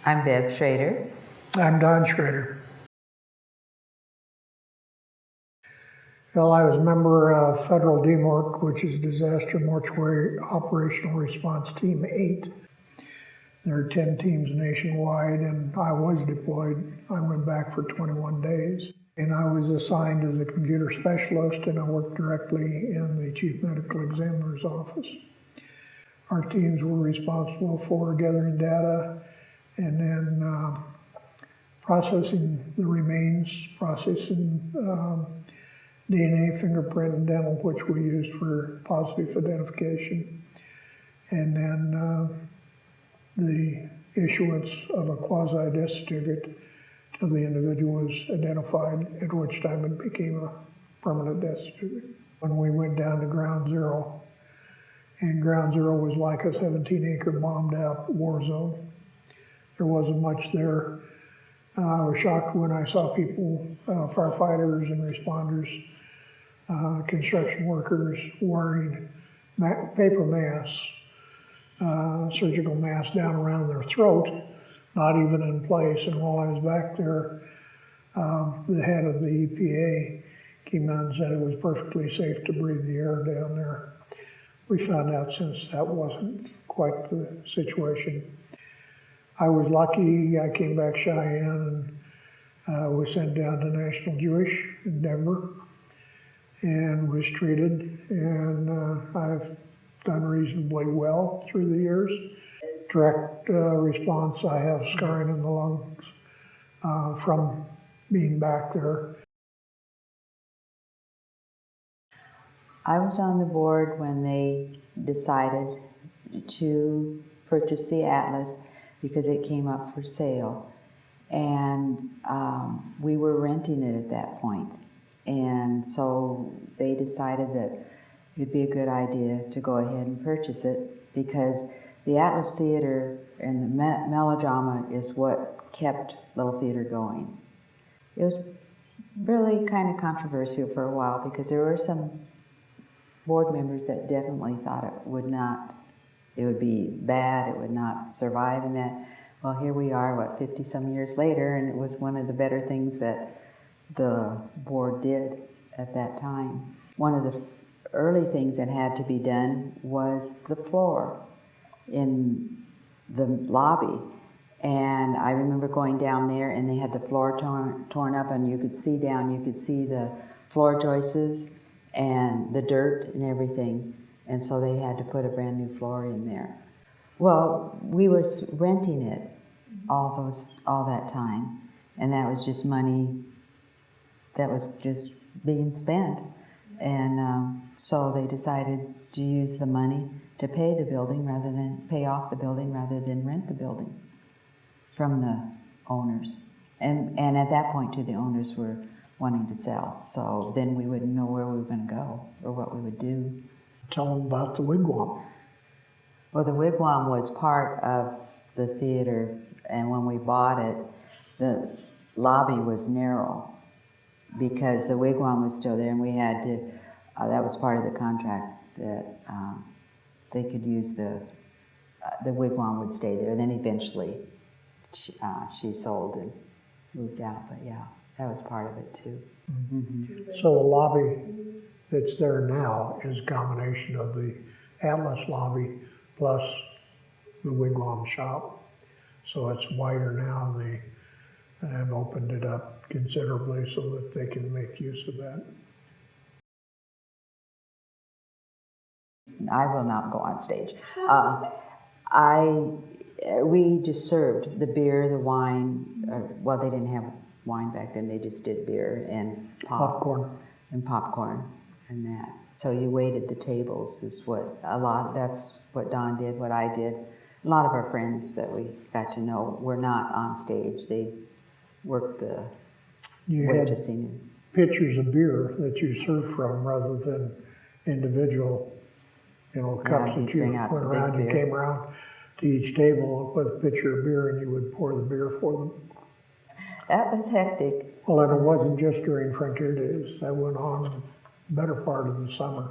I'm Bev Schrader. I'm Don Schrader. Well, I was a member of Federal DMORC, which is Disaster Mortuary Operational Response Team 8. There are 10 teams nationwide, and I was deployed. I went back for 21 days, and I was assigned as a computer specialist, and I worked directly in the Chief Medical Examiner's office. Our teams were responsible for gathering data and then processing the remains, processing DNA, fingerprint, and dental, which we used for positive identification, and then the issuance of a quasi-death certificate till the individual was identified, at which time it became a permanent death certificate. When we went down to Ground Zero, and Ground Zero was like a 17-acre bombed-out war zone. There wasn't much there. I was shocked when I saw people, firefighters and responders, construction workers wearing paper masks, surgical masks down around their throat, not even in place. And while I was back there, the head of the EPA came out and said it was perfectly safe to breathe the air down there. We found out since that wasn't quite the situation. I was lucky. I came back Cheyenne and was sent down to National Jewish in Denver and was treated, and I've done reasonably well through the years. Direct response, I have scarring in the lungs from being back there. I was on the board when they decided to purchase the Atlas because it came up for sale. And we were renting it at that point. And so they decided that it'd be a good idea to go ahead and purchase it because the Atlas Theater and the melodrama is what kept Little Theater going. It was really kind of controversial for a while because there were some board members that definitely thought it would be bad, it would not survive, and that, well, here we are, 50 some years later, and it was one of the better things that the board did at that time. One of the early things that had to be done was the floor in the lobby. And I remember going down there and they had the floor torn up, and you could see the floor joists and the dirt and everything. And so they had to put a brand new floor in there. Well, we were renting it all that time, and that was just money that was just being spent. And so they decided to use the money to pay off the building rather than rent the building from the owners. And at that point too, the owners were wanting to sell. So then we wouldn't know where we were going to go or what we would do. Tell them about the wigwam. Well, the wigwam was part of the theater, and when we bought it, the lobby was narrow because the wigwam was still there, and we had to, that was part of the contract, that they could use the wigwam would stay there. Then eventually she sold and moved out, but yeah, that was part of it too. Mm-hmm. So the lobby that's there now is a combination of the Atlas lobby plus the wigwam shop. So it's wider now, and they have opened it up considerably so that they can make use of that. I will not go on stage. We just served the beer, the wine. Well, they didn't have wine back then. They just did beer and popcorn and that. So you waited the tables. That's what Don did. What I did. A lot of our friends that we got to know were not on stage. They worked the waitressing. You had pitchers of beer that you served from rather than individual, cups that you went around. You came around to each table with a pitcher of beer, and you would pour the beer for them. That was hectic. Well, and it wasn't just during Frontier Days. That went on the better part of the summer.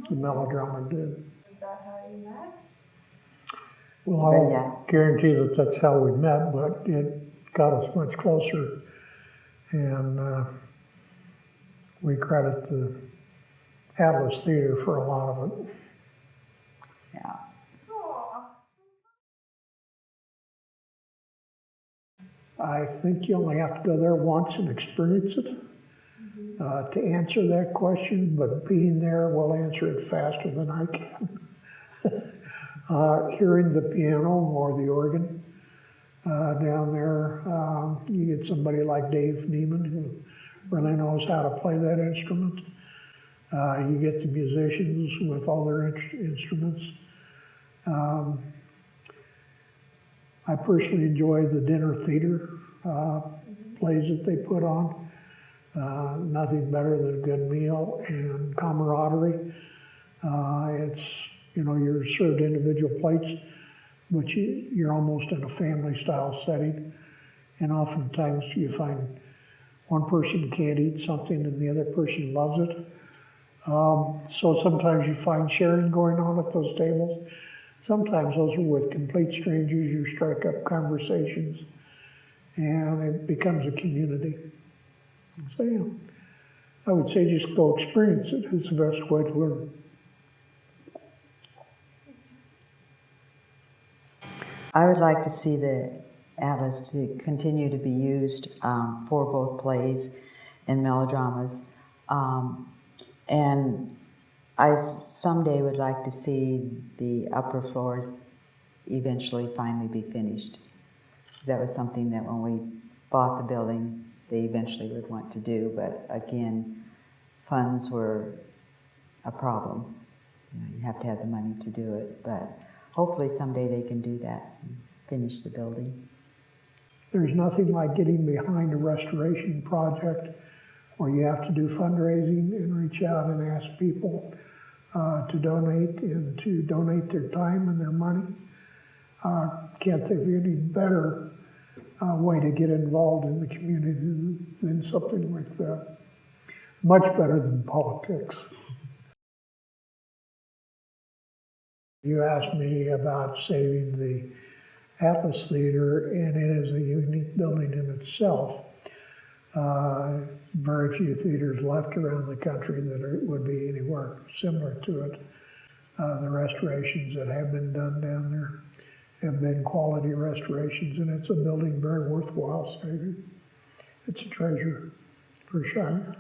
The melodrama did. Is that how you met? Well, But I'll yeah. guarantee that that's how we met, but it got us much closer. And we credit the Atlas Theater for a lot of it. Yeah. I think you only have to go there once and experience it to answer that question, but being there will answer it faster than I can. Hearing the piano or the organ down there, you get somebody like Dave Neiman who really knows how to play that instrument. You get the musicians with all their instruments. I personally enjoy the dinner theater plays that they put on. Nothing better than a good meal and camaraderie. You're served individual plates, but you're almost in a family style setting. And oftentimes you find one person can't eat something and the other person loves it. So sometimes you find sharing going on at those tables. Sometimes those are with complete strangers. You strike up conversations and it becomes a community. So yeah, I would say just go experience it. It's the best way to learn. I would like to see the Atlas to continue to be used for both plays and melodramas. And I someday would like to see the upper floors eventually finally be finished. Because that was something that when we bought the building, they eventually would want to do. But again, funds were a problem. You have to have the money to do it. But hopefully someday they can do that and finish the building. There's nothing like getting behind a restoration project where you have to do fundraising and reach out and ask people to donate and to donate their time and their money. Can't think of any better way to get involved in the community than something like that. Much better than politics. You asked me about saving the Atlas Theater, and it is a unique building in itself. Very few theaters left around the country that would be anywhere similar to it. The restorations that have been done down there have been quality restorations, and it's a building very worthwhile saving. It's a treasure for Cheyenne.